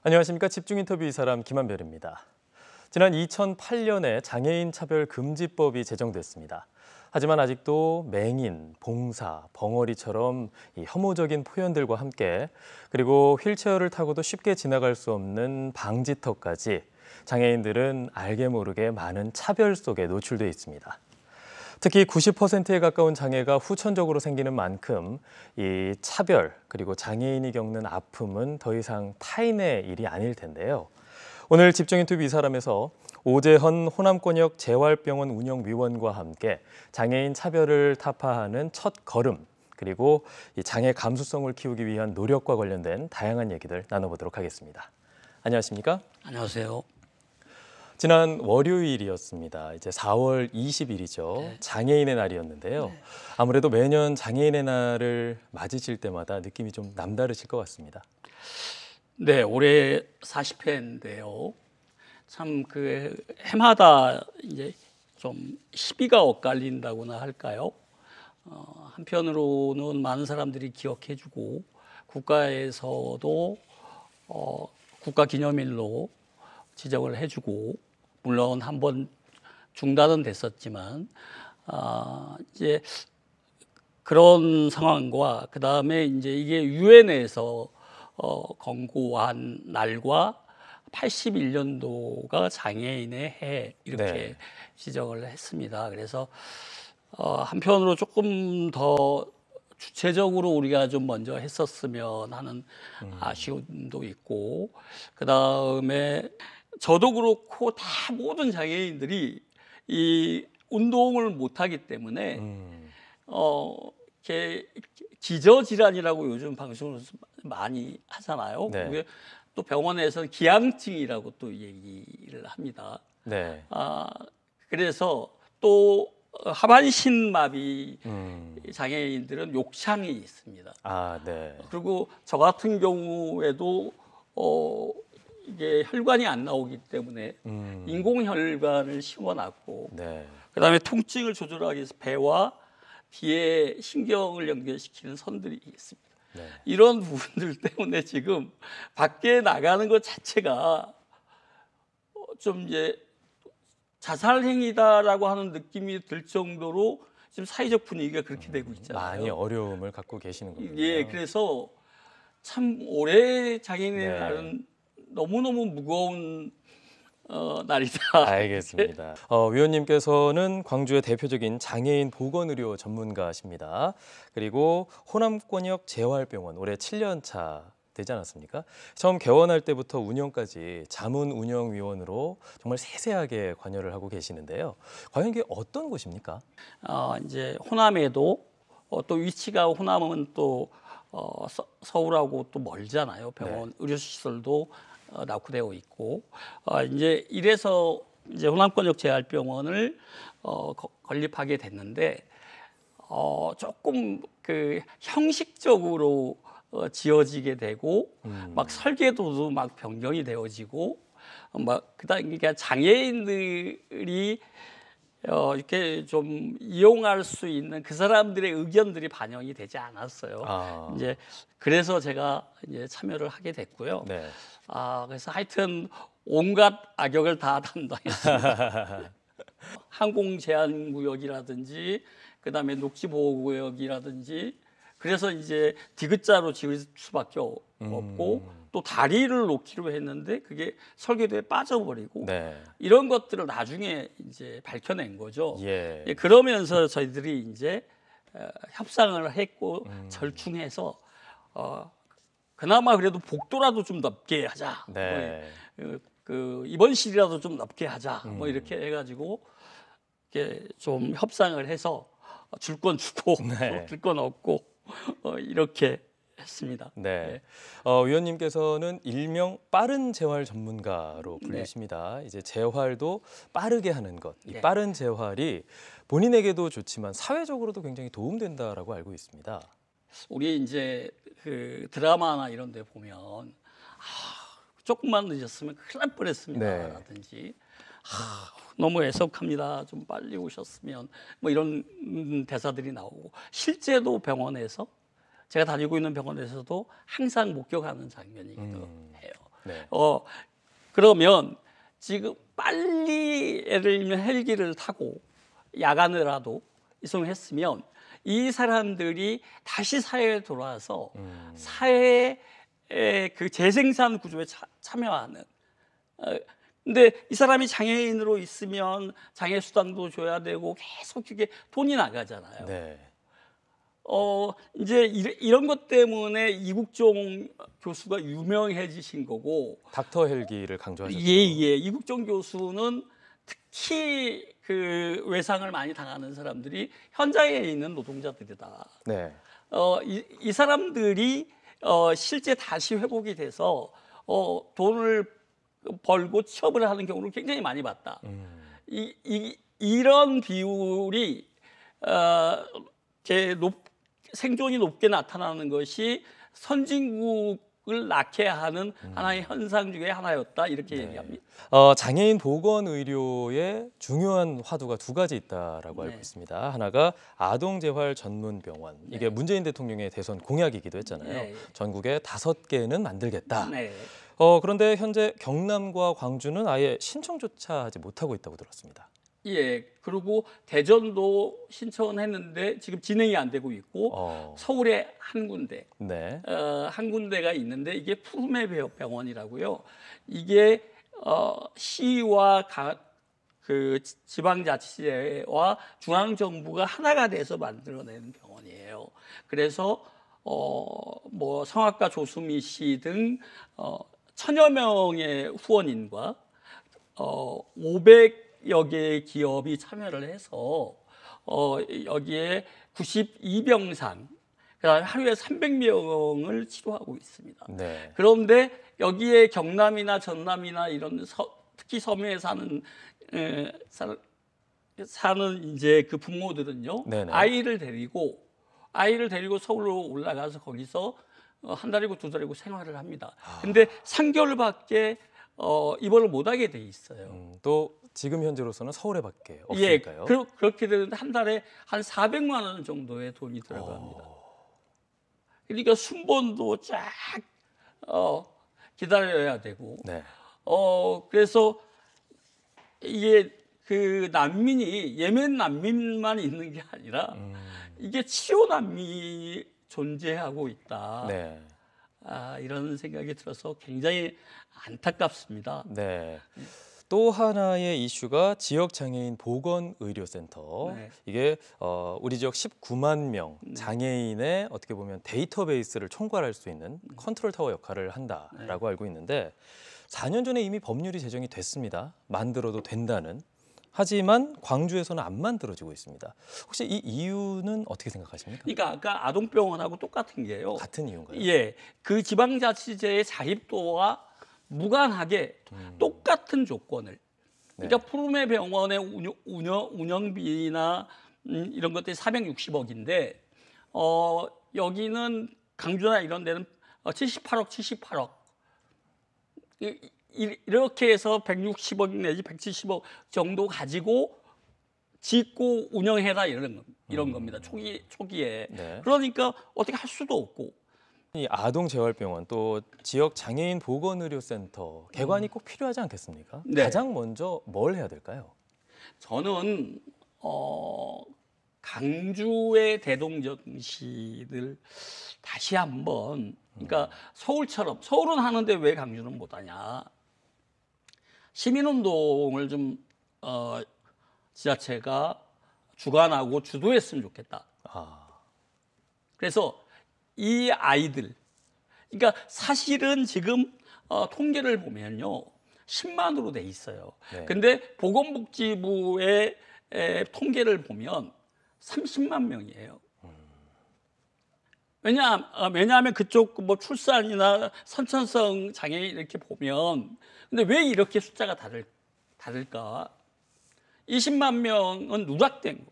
안녕하십니까. 집중 인터뷰 이 사람 김한별입니다. 지난 2008년에 장애인 차별 금지법이 제정됐습니다. 하지만 아직도 맹인, 봉사, 벙어리처럼 이 혐오적인 표현들과 함께 그리고 휠체어를 타고도 쉽게 지나갈 수 없는 방지턱까지 장애인들은 알게 모르게 많은 차별 속에 노출돼 있습니다. 특히 90%에 가까운 장애가 후천적으로 생기는 만큼 이 차별 그리고 장애인이 겪는 아픔은 더 이상 타인의 일이 아닐 텐데요. 오늘 집중 인터뷰 이 사람에서 오재헌 호남권역 재활병원 운영위원과 함께 장애인 차별을 타파하는 첫 걸음 그리고 이 장애 감수성을 키우기 위한 노력과 관련된 다양한 얘기들 나눠보도록 하겠습니다. 안녕하십니까? 안녕하세요. 지난 월요일이었습니다. 이제 4월 20일이죠. 네. 장애인의 날이었는데요. 네. 아무래도 매년 장애인의 날을 맞으실 때마다 느낌이 좀 남다르실 것 같습니다. 네, 올해 40회인데요. 참 그 해마다 이제 좀 시비가 엇갈린다고나 할까요? 한편으로는 많은 사람들이 기억해주고 국가에서도 국가 기념일로 지정을 해주고 물론 한번 중단은 됐었지만 이제 그런 상황과 그 다음에 이제 이게 유엔에서 권고한 날과 81년도가 장애인의 해 이렇게 네. 지정을 했습니다. 그래서 한편으로 조금 더 주체적으로 우리가 좀 먼저 했었으면 하는 아쉬움도 있고 그 다음에 저도 그렇고 다 모든 장애인들이 이 운동을 못하기 때문에 이렇게 기저질환이라고 요즘 방송에서 많이 하잖아요. 네. 그게 또 병원에서는 기항증이라고 또 얘기를 합니다. 네. 그래서 또 하반신마비 장애인들은 욕창이 있습니다. 네. 그리고 저 같은 경우에도 이게 혈관이 안 나오기 때문에 인공혈관을 심어놨고 네. 그다음에 통증을 조절하기 위해서 배와 뒤에 신경을 연결시키는 선들이 있습니다. 네. 이런 부분들 때문에 지금 밖에 나가는 것 자체가 좀 이제 자살 행위다라고 하는 느낌이 들 정도로 지금 사회적 분위기가 그렇게 되고 있잖아요. 많이 어려움을 갖고 계시는 거군요. 예, 그래서 참 올해 장애인의 네. 날은 너무너무 무거운 날이다. 알겠습니다. 위원님께서는 광주의 대표적인 장애인 보건의료 전문가십니다. 그리고 호남권역 재활병원 올해 7년 차 되지 않았습니까? 처음 개원할 때부터 운영까지 자문운영위원으로 정말 세세하게 관여를 하고 계시는데요. 과연 이게 어떤 곳입니까? 이제 호남에도 또 위치가 호남은 또 서울하고 또 멀잖아요. 병원 네. 의료시설도 낙후되어 있고 이제 이래서 이제 호남권역 재활병원을 건립하게 됐는데 조금 그 형식적으로 지어지게 되고 막 설계도도 막 변경이 되어지고 막 그다음에 그러니까 장애인들이 이렇게 좀 이용할 수 있는 그 사람들의 의견들이 반영이 되지 않았어요. 이제 그래서 제가 이제 참여를 하게 됐고요. 네. 그래서 하여튼 온갖 악역을 다 담당했습니다. 항공 제한 구역이라든지 그다음에 녹지 보호 구역이라든지 그래서 이제 디귿자로 지을 수밖에 없고 또 다리를 놓기로 했는데 그게 설계도에 빠져버리고 네. 이런 것들을 나중에 이제 밝혀낸 거죠. 예. 그러면서 저희들이 이제 협상을 했고 절충해서 그나마 그래도 복도라도 좀 넓게 하자. 네. 그 입원실이라도 좀 넓게 하자. 뭐 이렇게 해가지고 이렇게 좀 협상을 해서 줄 건 주고 네. 줄 건 없고 이렇게 했습니다. 네. 위원님께서는 일명 빠른 재활 전문가로 불리십니다. 이제 재활도 빠르게 하는 것. 이 네. 빠른 재활이 본인에게도 좋지만 사회적으로도 굉장히 도움된다라고 알고 있습니다. 우리 이제 그 드라마나 이런 데 보면 조금만 늦었으면 큰일 날 뻔했습니다. 네. 라든지 너무 애석합니다. 좀 빨리 오셨으면 뭐 이런 대사들이 나오고 실제도 병원에서 제가 다니고 있는 병원에서도 항상 목격하는 장면이기도 해요. 네. 그러면 지금 빨리 예를 들면 헬기를 타고 야간이라도 이송했으면 이 사람들이 다시 사회에 돌아와서 사회의 그 재생산 구조에 참여하는. 근데 이 사람이 장애인으로 있으면 장애 수당도 줘야 되고 계속 그게 돈이 나가잖아요. 네. 이제 이런 것 때문에 이국종 교수가 유명해지신 거고. 닥터 헬기를 강조하셨죠. 예. 이국종 교수는 특히 그 외상을 많이 당하는 사람들이 현장에 있는 노동자들이다. 네. 이 사람들이 실제 다시 회복이 돼서 돈을 벌고 취업을 하는 경우를 굉장히 많이 봤다. 이런 비율이 생존이 높게 나타나는 것이 선진국을 낳게 하는 하나의 현상 중에 하나였다. 이렇게 얘기합니다. 장애인 보건 의료에 중요한 화두가 두 가지 있다라고 알고 있습니다. 하나가 아동재활 전문 병원. 이게 문재인 대통령의 대선 공약이기도 했잖아요. 네. 전국에 5개는 만들겠다. 네. 그런데 현재 경남과 광주는 아예 신청조차 하지 못하고 있다고 들었습니다. 예. 그리고 대전도 신청했는데 지금 진행이 안 되고 있고 서울에 한 군데, 네. 한 군데가 있는데 이게 푸르메 병원이라고요. 이게 시와 그 지방자치제와 중앙정부가 하나가 돼서 만들어낸 병원이에요. 그래서 뭐 성악가 조수미 씨 등 1000여 명의 후원인과 500여 개의 기업이 참여를 해서 여기에 92병상, 그다음에 하루에 300명을 치료하고 있습니다. 네. 그런데 여기에 경남이나 전남이나 이런 특히 섬에 사는 이제 그 부모들은요, 네네. 아이를 데리고 서울로 올라가서 거기서 한 달이고 두 달이고 생활을 합니다. 근데 3개월밖에 입원을 못하게 돼 있어요. 또 지금 현재로서는 서울에밖에 예, 없으니까요. 그렇게 되는데 한 달에 한 400만 원 정도의 돈이 들어갑니다. 그러니까 순번도 쫙 기다려야 되고. 네. 그래서 이게 그 난민이 예멘 난민만 있는 게 아니라 이게 치료 난민이 존재하고 있다. 네. 이런 생각이 들어서 굉장히 안타깝습니다. 네. 또 하나의 이슈가 지역장애인 보건의료센터. 네. 이게 우리 지역 19만 명 장애인의 어떻게 보면 데이터베이스를 총괄할 수 있는 컨트롤 타워 역할을 한다라고 알고 있는데 4년 전에 이미 법률이 제정이 됐습니다. 만들어도 된다는. 하지만 광주에서는 안 만들어지고 있습니다. 혹시 이 이유는 어떻게 생각하십니까? 그러니까 아까 아동병원하고 똑같은 게요. 같은 이유인가요? 예, 그 지방자치제의 자립도와 무관하게 똑같은 조건을. 그러니까 푸르메 병원의 운영비나 이런 것들이 460억인데 여기는 강주나 이런 데는 78억. 이렇게 해서 160억 내지 170억 정도 가지고 짓고 운영해라 이런 겁니다. 초기에. 네. 그러니까 어떻게 할 수도 없고. 이 아동재활병원 또 지역 장애인 보건의료센터 개관이 꼭 필요하지 않겠습니까? 네. 가장 먼저 뭘 해야 될까요? 저는 강주의 대동정신을 다시 한번, 그러니까 서울은 하는데 왜 강주는 못하냐? 시민운동을 좀 지자체가 주관하고 주도했으면 좋겠다. 그래서 이 아이들, 그러니까 사실은 지금 통계를 보면요 10만으로 돼 있어요. 네. 근데 보건복지부의 통계를 보면 30만 명이에요. 왜냐하면 그쪽 뭐 출산이나 선천성 장애인 이렇게 보면, 근데 왜 이렇게 숫자가 다를까? 20만 명은 누락된 거.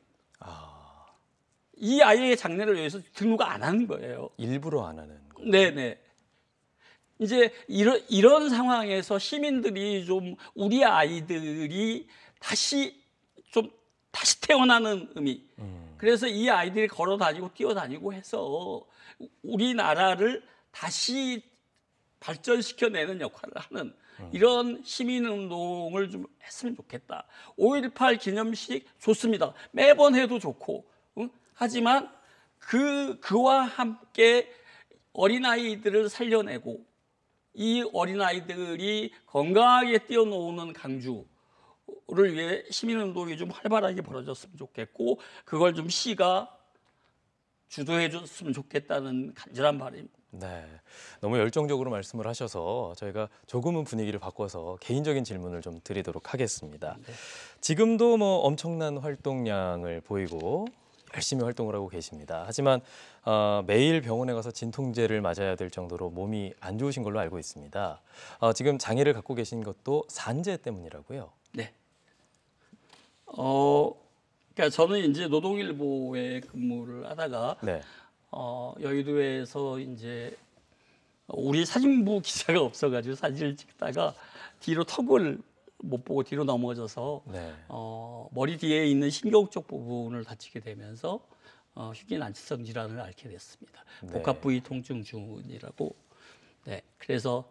이 아이의 장래를 위해서 등록을 안 하는 거예요. 일부러 안 하는 거예요. 네네. 이제 이런 상황에서 시민들이 좀 우리 아이들이 다시 태어나는 의미. 그래서 이 아이들이 걸어 다니고 뛰어다니고 해서 우리나라를 다시 발전시켜내는 역할을 하는 이런 시민운동을 좀 했으면 좋겠다. 5.18 기념식 좋습니다. 매번 해도 좋고, 응? 하지만 그와 함께 어린아이들을 살려내고 이 어린아이들이 건강하게 뛰어노는 강주를 위해 시민운동이 좀 활발하게 벌어졌으면 좋겠고 그걸 좀 시가 주도해 줬으면 좋겠다는 간절한 바람입니다. 네, 너무 열정적으로 말씀을 하셔서 저희가 조금은 분위기를 바꿔서 개인적인 질문을 좀 드리도록 하겠습니다. 네. 지금도 뭐 엄청난 활동량을 보이고 열심히 활동을 하고 계십니다. 하지만 매일 병원에 가서 진통제를 맞아야 될 정도로 몸이 안 좋으신 걸로 알고 있습니다. 지금 장애를 갖고 계신 것도 산재 때문이라고요? 네. 그러니까 저는 이제 노동일보에 근무를 하다가 네. 여의도에서 이제 우리 사진부 기자가 없어가지고 사진을 찍다가 뒤로 턱을 못 보고 뒤로 넘어져서 네. 머리 뒤에 있는 신경 쪽 부분을 다치게 되면서 희귀난치성 질환을 앓게 됐습니다. 네. 복합부위 통증 주문이라고. 네, 그래서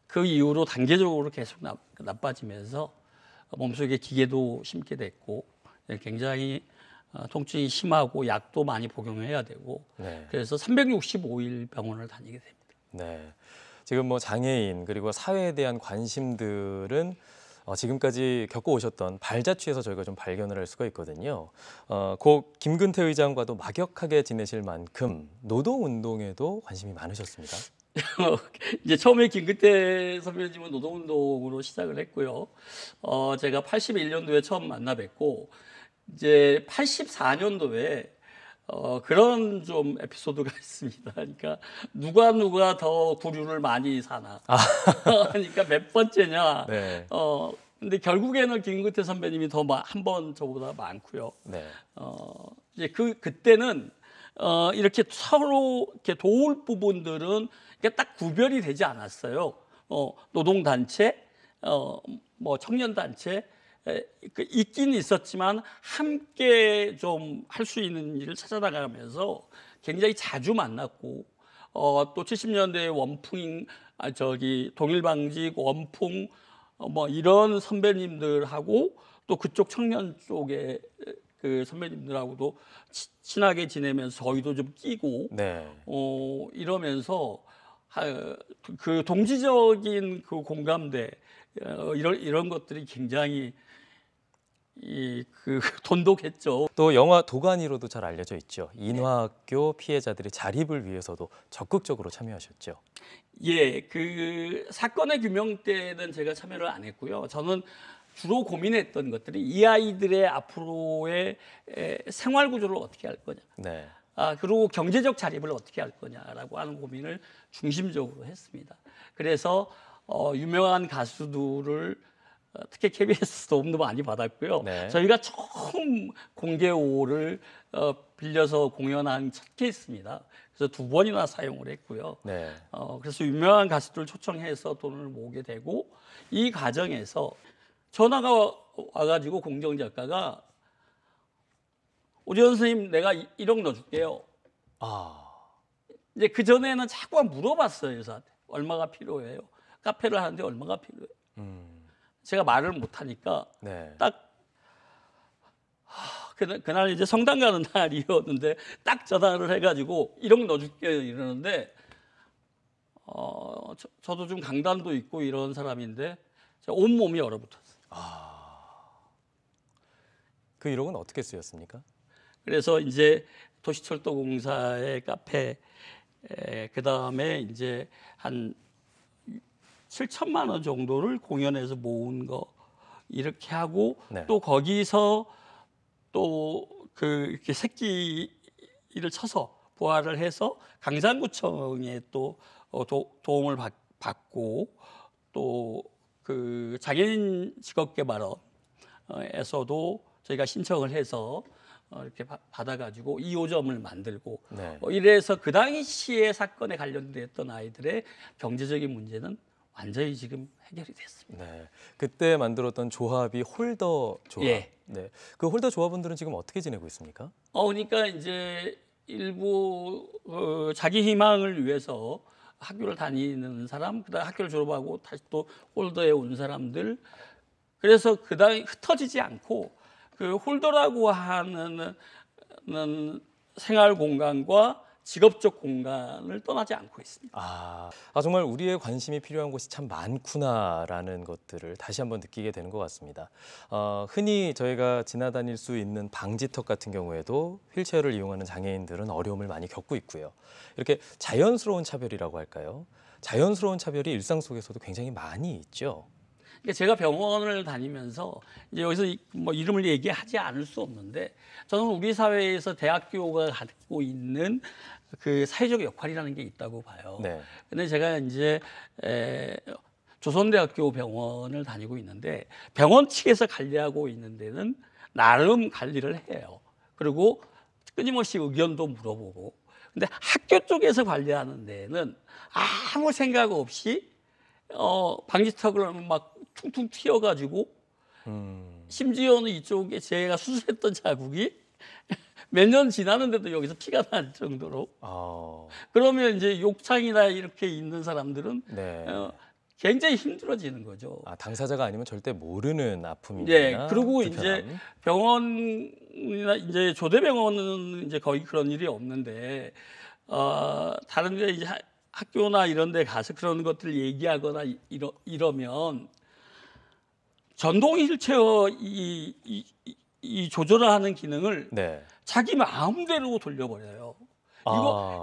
그 이후로 단계적으로 계속 나빠지면서 몸속에 기계도 심게 됐고 굉장히 통증이 심하고 약도 많이 복용해야 되고 네. 그래서 365일 병원을 다니게 됩니다. 네. 지금 뭐 장애인 그리고 사회에 대한 관심들은 지금까지 겪어오셨던 발자취에서 저희가 좀 발견을 할 수가 있거든요. 고 김근태 의장과도 막역하게 지내실 만큼 노동운동에도 관심이 많으셨습니다. 이제 처음에 김근태 선배님은 노동운동으로 시작을 했고요. 제가 81년도에 처음 만나 뵙고 이제 84년도에 그런 좀 에피소드가 있습니다. 그러니까 누가 더 구류를 많이 사나. 그러니까 몇 번째냐. 네. 근데 결국에는 김근태 선배님이 더 한 번 저보다 많고요. 네. 이제 그때는 이렇게 서로 이렇게 도울 부분들은 이게 딱 구별이 되지 않았어요. 노동단체, 뭐 청년단체 있긴 있었지만 함께 좀 할 수 있는 일을 찾아나가면서 굉장히 자주 만났고 또 70년대 원풍 동일방직 원풍 뭐 이런 선배님들하고 또 그쪽 청년 쪽에 그 선배님들하고도 친하게 지내면서 저희도 좀 끼고 네. 이러면서 그 동지적인 그 공감대 이런 것들이 굉장히 돈독했죠. 또 영화 도가니로도 잘 알려져 있죠. 인화학교 피해자들의 자립을 위해서도 적극적으로 참여하셨죠. 예, 그 사건의 규명 때는 제가 참여를 안 했고요. 저는 주로 고민했던 것들이 이 아이들의 앞으로의 생활 구조를 어떻게 할 거냐. 네. 그리고 경제적 자립을 어떻게 할 거냐라고 하는 고민을 중심적으로 했습니다. 그래서 유명한 가수들을 특히 KBS 도움도 많이 받았고요. 네. 저희가 처음 공개호를 빌려서 공연한 첫 케이스입니다. 그래서 2번이나 사용을 했고요. 네. 그래서 유명한 가수들 초청해서 돈을 모으게 되고 이 과정에서 전화가 와가지고 공정작가가 오재원 선생님 내가 1억 넣어줄게요. 이제 그 전에는 자꾸 물어봤어요 여사한테 얼마가 필요해요. 카페를 하는데 얼마가 필요해요. 제가 말을 못하니까 네. 딱 그날 이제 성당 가는 날이었는데 딱 전화를 해가지고 1억 넣어줄게요 이러는데 저도 좀 강단도 있고 이런 사람인데 온 몸이 얼어붙었어요. 그 1억은 어떻게 쓰였습니까? 그래서 이제 도시철도공사의 카페 그 다음에 이제 한 7천만 원 정도를 공연에서 모은 거 이렇게 하고 네. 또 거기서 또 이렇게 새끼를 쳐서 부활을 해서 강산구청에 또 도움을 받고 또 그 장애인 직업개발원에서도 저희가 신청을 해서 이렇게 받아가지고 2호점을 만들고 네. 이래서 그 당시에 사건에 관련됐던 아이들의 경제적인 문제는 완전히 지금 해결이 됐습니다. 네. 그때 만들었던 조합이 홀더 조합. 예. 네. 그 홀더 조합원들은 지금 어떻게 지내고 있습니까? 그러니까 이제 일부 자기 희망을 위해서 학교를 다니는 사람, 그다음 학교를 졸업하고 다시 또 홀더에 온 사람들. 그래서 그다음에 흩어지지 않고 그 홀더라고 하는 생활 공간과 직업적 공간을 떠나지 않고 있습니다. 정말 우리의 관심이 필요한 곳이 참 많구나라는 것들을 다시 한번 느끼게 되는 것 같습니다. 흔히 저희가 지나다닐 수 있는 방지턱 같은 경우에도 휠체어를 이용하는 장애인들은 어려움을 많이 겪고 있고요. 이렇게 자연스러운 차별이라고 할까요? 자연스러운 차별이 일상 속에서도 굉장히 많이 있죠. 그러니까 제가 병원을 다니면서 이제 여기서 뭐 이름을 얘기하지 않을 수 없는데 저는 우리 사회에서 대학교가 갖고 있는 그 사회적 역할이라는 게 있다고 봐요. 네. 근데 제가 이제 조선대학교 병원을 다니고 있는데 병원 측에서 관리하고 있는 데는 나름 관리를 해요. 그리고 끊임없이 의견도 물어보고. 근데 학교 쪽에서 관리하는 데는 아무 생각 없이 방지턱을 막 퉁퉁 튀어가지고 심지어는 이쪽에 제가 수술했던 자국이 몇 년 지나는데도 여기서 피가 날 정도로 그러면 이제 욕창이나 이렇게 있는 사람들은 네. 굉장히 힘들어지는 거죠. 당사자가 아니면 절대 모르는 아픔이나 네, 그리고 불편함. 이제 병원이나 이제 조대병원은 이제 거의 그런 일이 없는데 다른 데 이제 학교나 이런 데 가서 그런 것들을 얘기하거나 이러면 전동 휠체어 이 조절을 하는 기능을 네. 자기 마음대로 돌려버려요.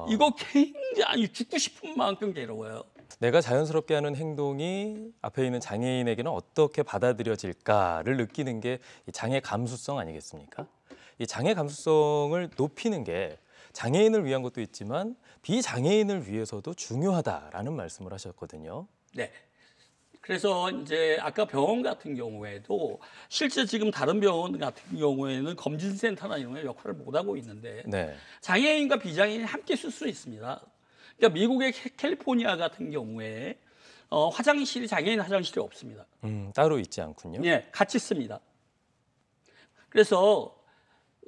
이거 굉장히 죽고 싶은 만큼 괴로워요. 내가 자연스럽게 하는 행동이 앞에 있는 장애인에게는 어떻게 받아들여질까를 느끼는 게 이 장애 감수성 아니겠습니까? 이 장애 감수성을 높이는 게 장애인을 위한 것도 있지만 비장애인을 위해서도 중요하다라는 말씀을 하셨거든요. 네. 그래서 이제 아까 병원 같은 경우에도 실제 지금 다른 병원 같은 경우에는 검진센터나 이런 게 역할을 못 하고 있는데 네. 장애인과 비장애인이 함께 쓸 수 있습니다. 그러니까 미국의 캘리포니아 같은 경우에 화장실이 장애인 화장실이 없습니다. 따로 있지 않군요. 예, 같이 씁니다. 그래서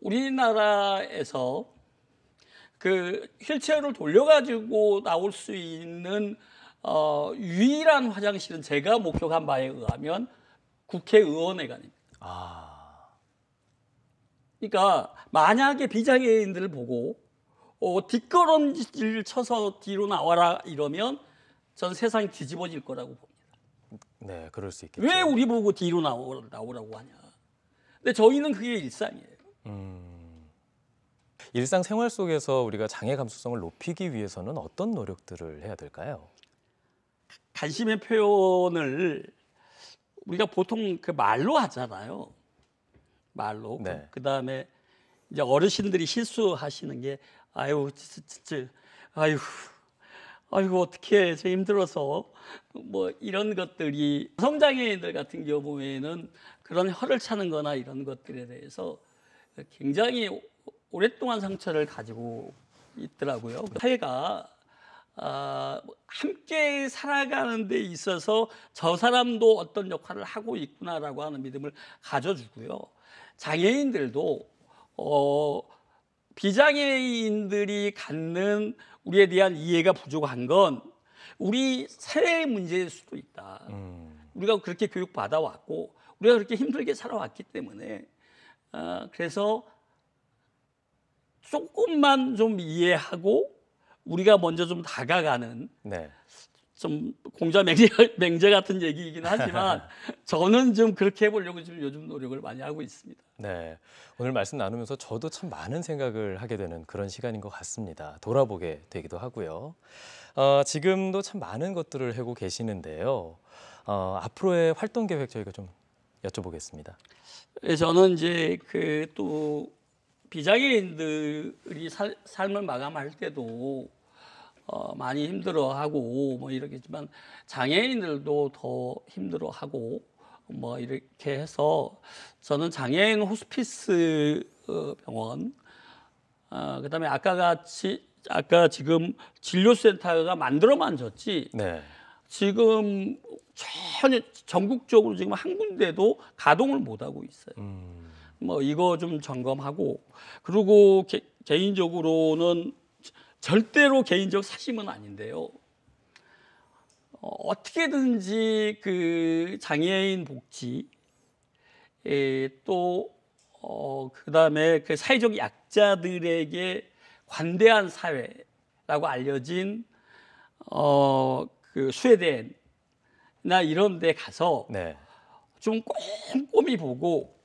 우리나라에서 그 휠체어를 돌려가지고 나올 수 있는 유일한 화장실은 제가 목격한 바에 의하면 국회의원회관입니다. 그러니까 만약에 비장애인들을 보고 뒷걸음질 쳐서 뒤로 나와라 이러면 전 세상이 뒤집어질 거라고 봅니다. 네, 그럴 수 있겠죠. 왜 우리 보고 뒤로 나오라고 하냐. 근데 저희는 그게 일상이에요. 일상생활 속에서 우리가 장애 감수성을 높이기 위해서는 어떤 노력들을 해야 될까요? 관심의 표현을 우리가 보통 그 말로 하잖아요. 말로. 네. 그다음에 이제 어르신들이 실수하시는 게 아유 진짜 아유 어떻게 저 힘들어서 뭐 이런 것들이 성장애인들 같은 경우에는 그런 혀를 차는 거나 이런 것들에 대해서 굉장히 오랫동안 상처를 가지고 있더라고요. 사회가 함께 살아가는 데 있어서 저 사람도 어떤 역할을 하고 있구나라고 하는 믿음을 가져주고요. 장애인들도 비장애인들이 갖는 우리에 대한 이해가 부족한 건 우리 사회의 문제일 수도 있다. 우리가 그렇게 교육받아왔고 우리가 그렇게 힘들게 살아왔기 때문에 그래서 조금만 좀 이해하고 우리가 먼저 좀 다가가는 네. 좀 공자 맹제 같은 얘기이긴 하지만 저는 좀 그렇게 해보려고 지금 요즘 노력을 많이 하고 있습니다. 네, 오늘 말씀 나누면서 저도 참 많은 생각을 하게 되는 그런 시간인 것 같습니다. 돌아보게 되기도 하고요. 지금도 참 많은 것들을 하고 계시는데요. 앞으로의 활동 계획 저희가 좀 여쭤보겠습니다. 저는 이제 그 또 비장애인들이 삶을 마감할 때도 많이 힘들어하고 뭐 이러겠지만 장애인들도 더 힘들어하고 뭐 이렇게 해서 저는 장애인 호스피스 병원 그다음에 아까 지금 진료센터가 만들어만졌지 네. 지금 전혀 전국적으로 지금 한 군데도 가동을 못 하고 있어요. 뭐 이거 좀 점검하고 그리고 개인적으로는 절대로 개인적 사심은 아닌데요. 어떻게든지 그 장애인 복지 또 그다음에 그 사회적 약자들에게 관대한 사회라고 알려진 그 스웨덴이나 이런 데 가서 네. 좀 꼼꼼히 보고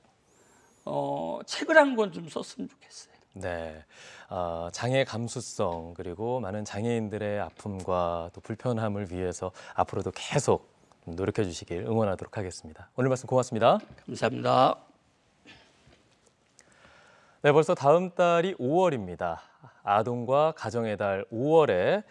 책을 한 권 좀 썼으면 좋겠어요. 네. 장애 감수성 그리고 많은 장애인들의 아픔과 또 불편함을 위해서 앞으로도 계속 노력해 주시길 응원하도록 하겠습니다. 오늘 말씀 고맙습니다. 감사합니다. 네, 벌써 다음 달이 5월입니다. 아동과 가정의 달 5월에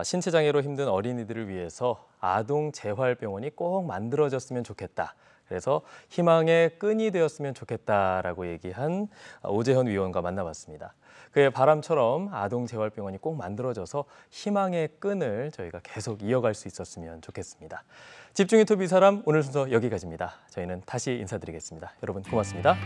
신체 장애로 힘든 어린이들을 위해서 아동 재활병원이 꼭 만들어졌으면 좋겠다. 그래서 희망의 끈이 되었으면 좋겠다라고 얘기한 오재현 위원과 만나봤습니다. 그의 바람처럼 아동 재활병원이 꼭 만들어져서 희망의 끈을 저희가 계속 이어갈 수 있었으면 좋겠습니다. 집중 인터뷰 이 사람 오늘 순서 여기까지입니다. 저희는 다시 인사드리겠습니다. 여러분 고맙습니다.